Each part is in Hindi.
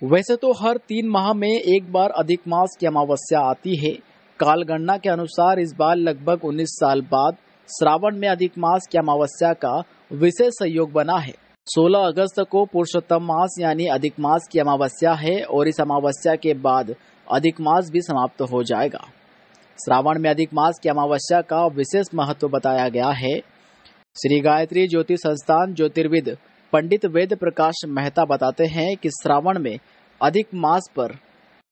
वैसे तो हर 3 माह में एक बार अधिक मास की अमावस्या आती है। कालगणना के अनुसार इस बार लगभग 19 साल बाद श्रावण में अधिक मास की अमावस्या का विशेष संयोग बना है। 16 अगस्त को पुरुषोत्तम मास यानी अधिक मास की अमावस्या है और इस अमावस्या के बाद अधिक मास भी समाप्त हो जाएगा। श्रावण में अधिक मास की अमावस्या का विशेष महत्व बताया गया है। श्री गायत्री ज्योति संस्थान ज्योतिर्विद पंडित वेद प्रकाश मेहता बताते हैं कि श्रावण में अधिक मास पर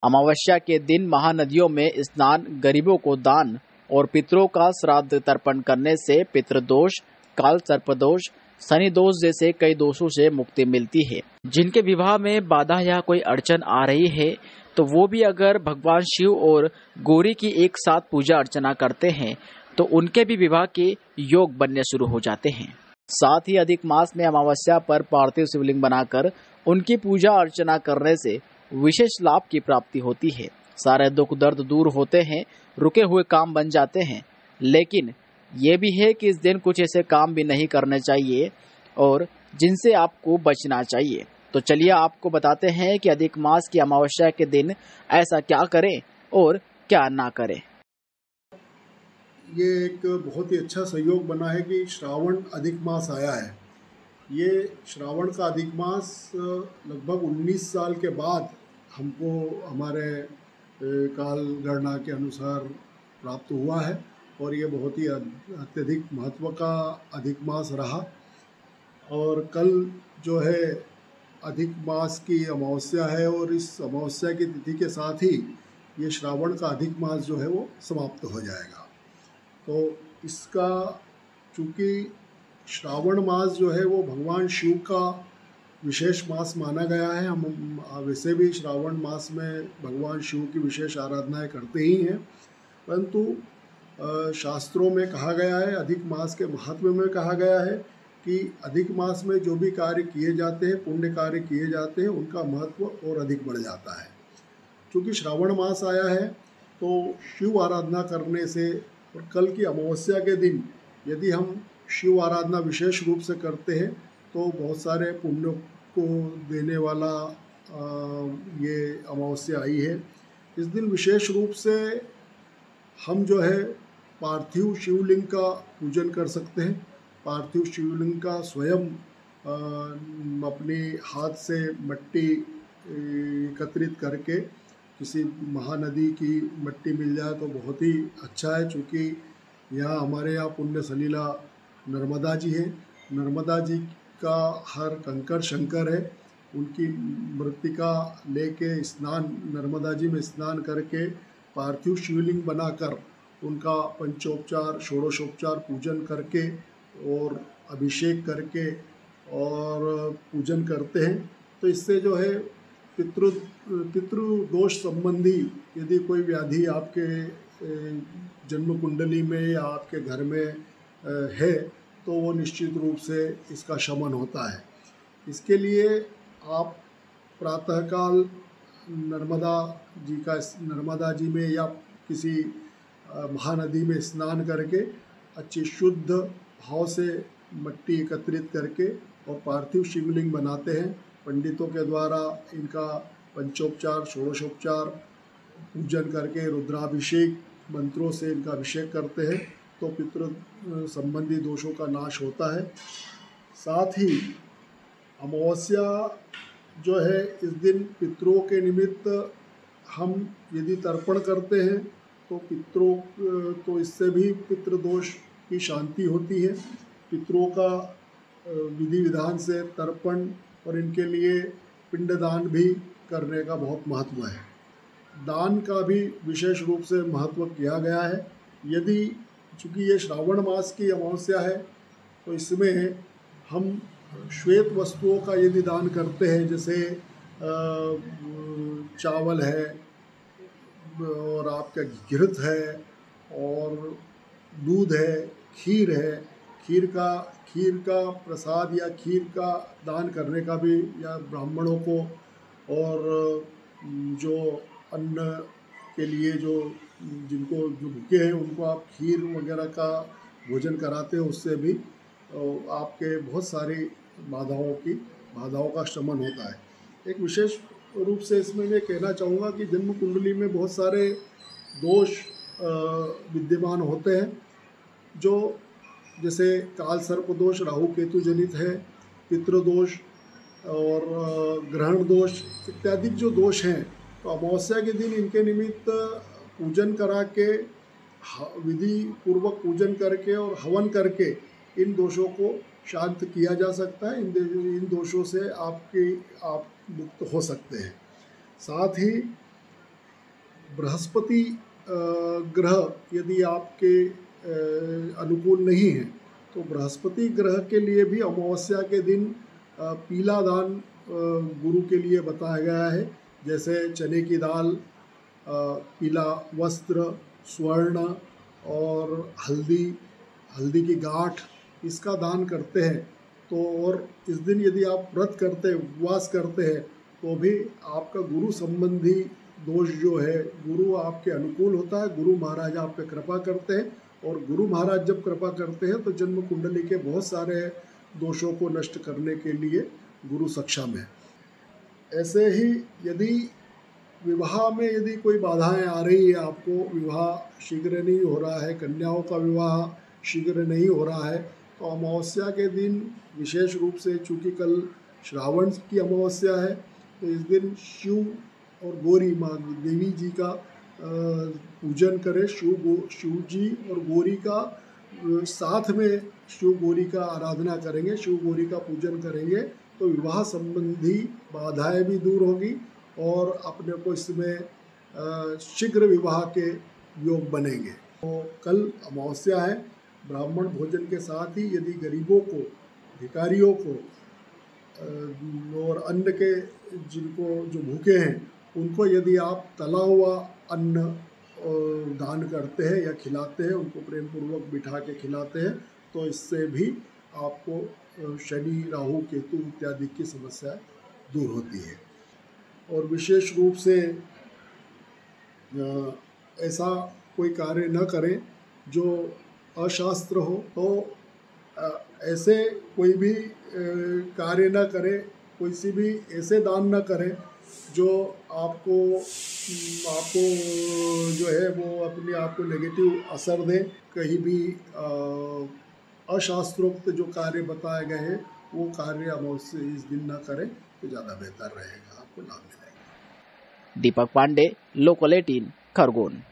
अमावस्या के दिन महानदियों में स्नान, गरीबों को दान और पितरों का श्राद्ध तर्पण करने से पितृदोष, काल सर्पदोष, शनि दोष जैसे कई दोषों से मुक्ति मिलती है। जिनके विवाह में बाधा या कोई अड़चन आ रही है तो वो भी अगर भगवान शिव और गौरी की एक साथ पूजा अर्चना करते हैं तो उनके भी विवाह के योग बनने शुरू हो जाते हैं। साथ ही अधिक मास में अमावस्या पर पार्थिव शिवलिंग बनाकर उनकी पूजा अर्चना करने से विशेष लाभ की प्राप्ति होती है। सारे दुख दर्द दूर होते हैं, रुके हुए काम बन जाते हैं। लेकिन ये भी है कि इस दिन कुछ ऐसे काम भी नहीं करने चाहिए और जिनसे आपको बचना चाहिए। तो चलिए आपको बताते हैं कि अधिक मास की अमावस्या के दिन ऐसा क्या करें और क्या ना करें। ये एक बहुत ही अच्छा संयोग बना है कि श्रावण अधिक मास आया है। ये श्रावण का अधिक मास लगभग 19 साल के बाद हमको हमारे काल गणना के अनुसार प्राप्त हुआ है और ये बहुत ही अत्यधिक महत्व का अधिक मास रहा। और कल जो है अधिक मास की अमावस्या है और इस अमावस्या की तिथि के साथ ही ये श्रावण का अधिक मास जो है वो समाप्त हो जाएगा। तो इसका चूँकि श्रावण मास जो है वो भगवान शिव का विशेष मास माना गया है। हम वैसे भी श्रावण मास में भगवान शिव की विशेष आराधनाएं करते ही हैं, परंतु शास्त्रों में कहा गया है, अधिक मास के महत्व में कहा गया है कि अधिक मास में जो भी कार्य किए जाते हैं, पुण्य कार्य किए जाते हैं, उनका महत्व और अधिक बढ़ जाता है। चूँकि श्रावण मास आया है तो शिव आराधना करने से और कल की अमावस्या के दिन यदि हम शिव आराधना विशेष रूप से करते हैं तो बहुत सारे पुण्यों को देने वाला ये अमावस्या आई है। इस दिन विशेष रूप से हम जो है पार्थिव शिवलिंग का पूजन कर सकते हैं। पार्थिव शिवलिंग का स्वयं अपने हाथ से मिट्टी एकत्रित करके किसी महानदी की मिट्टी मिल जाए तो बहुत ही अच्छा है। चूँकि यहाँ हमारे यहाँ पुण्य सलीला नर्मदा जी हैं। नर्मदा जी का हर कंकर शंकर है। उनकी मृत्तिका लेके स्नान, नर्मदा जी में स्नान करके पार्थिव शिवलिंग बनाकर उनका पंचोपचार षोडशोपचार पूजन करके और अभिषेक करके और पूजन करते हैं। तो इससे जो है पितृदोष संबंधी यदि कोई व्याधि आपके जन्म कुंडली में या आपके घर में है तो वो निश्चित रूप से इसका शमन होता है। इसके लिए आप प्रातःकाल नर्मदा जी में या किसी महानदी में स्नान करके अच्छी शुद्ध भाव से मिट्टी एकत्रित करके और पार्थिव शिवलिंग बनाते हैं। पंडितों के द्वारा इनका पंचोपचार षोडशोपचार पूजन करके रुद्राभिषेक मंत्रों से इनका अभिषेक करते हैं तो पितृ संबंधी दोषों का नाश होता है। साथ ही अमावस्या जो है इस दिन पितरों के निमित्त हम यदि तर्पण करते हैं तो पितरों तो इससे भी पितृदोष की शांति होती है। पितरों का विधि विधान से तर्पण और इनके लिए पिंडदान भी करने का बहुत महत्व है। दान का भी विशेष रूप से महत्व किया गया है। यदि चूँकि ये श्रावण मास की अमावस्या है तो इसमें हम श्वेत वस्तुओं का यदि दान करते हैं, जैसे चावल है और आपका घृत है और दूध है, खीर है, खीर का प्रसाद या खीर का दान करने का भी, या ब्राह्मणों को और जो अन्न के लिए जो भूखे हैं उनको आप खीर वगैरह का भोजन कराते हैं, उससे भी आपके बहुत सारी बाधाओं का शमन होता है। एक विशेष रूप से इसमें मैं कहना चाहूँगा कि जन्म कुंडली में बहुत सारे दोष विद्यमान होते हैं, जो जैसे काल सर्प दोष राहु केतु जनित है, पितृदोष और ग्रहण दोष इत्यादि जो दोष हैं, तो अमावस्या के दिन इनके निमित्त पूजन करा के, विधि पूर्वक पूजन करके और हवन करके इन दोषों को शांत किया जा सकता है। इन दोषों से आप मुक्त हो सकते हैं। साथ ही बृहस्पति ग्रह यदि आपके अनुकूल नहीं है, तो बृहस्पति ग्रह के लिए भी अमावस्या के दिन पीला दान गुरु के लिए बताया गया है। जैसे चने की दाल, पीला वस्त्र, स्वर्ण और हल्दी की गांठ, इसका दान करते हैं तो, और इस दिन यदि आप व्रत करते हैं, उपवास करते हैं, तो भी आपका गुरु संबंधी दोष जो है, गुरु आपके अनुकूल होता है। गुरु महाराज आप पे कृपा करते हैं, और गुरु महाराज जब कृपा करते हैं तो जन्म कुंडली के बहुत सारे दोषों को नष्ट करने के लिए गुरु सक्षम है। ऐसे ही यदि विवाह में यदि कोई बाधाएं आ रही है, आपको विवाह शीघ्र नहीं हो रहा है, कन्याओं का विवाह शीघ्र नहीं हो रहा है, तो अमावस्या के दिन विशेष रूप से, चूँकि कल श्रावण की अमावस्या है, तो इस दिन शिव और गौरी माँ देवी जी का पूजन करें। शिव जी और गौरी का साथ में शिव गौरी का आराधना करेंगे, शिव गौरी का पूजन करेंगे, तो विवाह संबंधी बाधाएं भी दूर होगी और अपने को इसमें शीघ्र विवाह के योग बनेंगे। तो कल अमावस्या है, ब्राह्मण भोजन के साथ ही यदि गरीबों को, भिखारियों को और अन्न के जिनको जो भूखे हैं, उनको यदि आप तला हुआ अन्न दान करते हैं या खिलाते हैं, उनको प्रेम पूर्वक बिठा के खिलाते हैं, तो इससे भी आपको शनि, राहु, केतु इत्यादि की समस्या दूर होती है। और विशेष रूप से ऐसा कोई कार्य न करें जो अशास्त्र हो, तो ऐसे कोई भी कार्य न करें, कोई सी भी ऐसे दान न करें जो आपको जो है वो अपने आप को नेगेटिव असर दे। कहीं भी अशास्त्रोक्त जो कार्य बताए गए हैं वो कार्य अमावस्या इस दिन न करें तो ज़्यादा बेहतर रहेगा, आपको लाभ मिलेगा। दीपक पांडे, लोकल 18, खरगोन।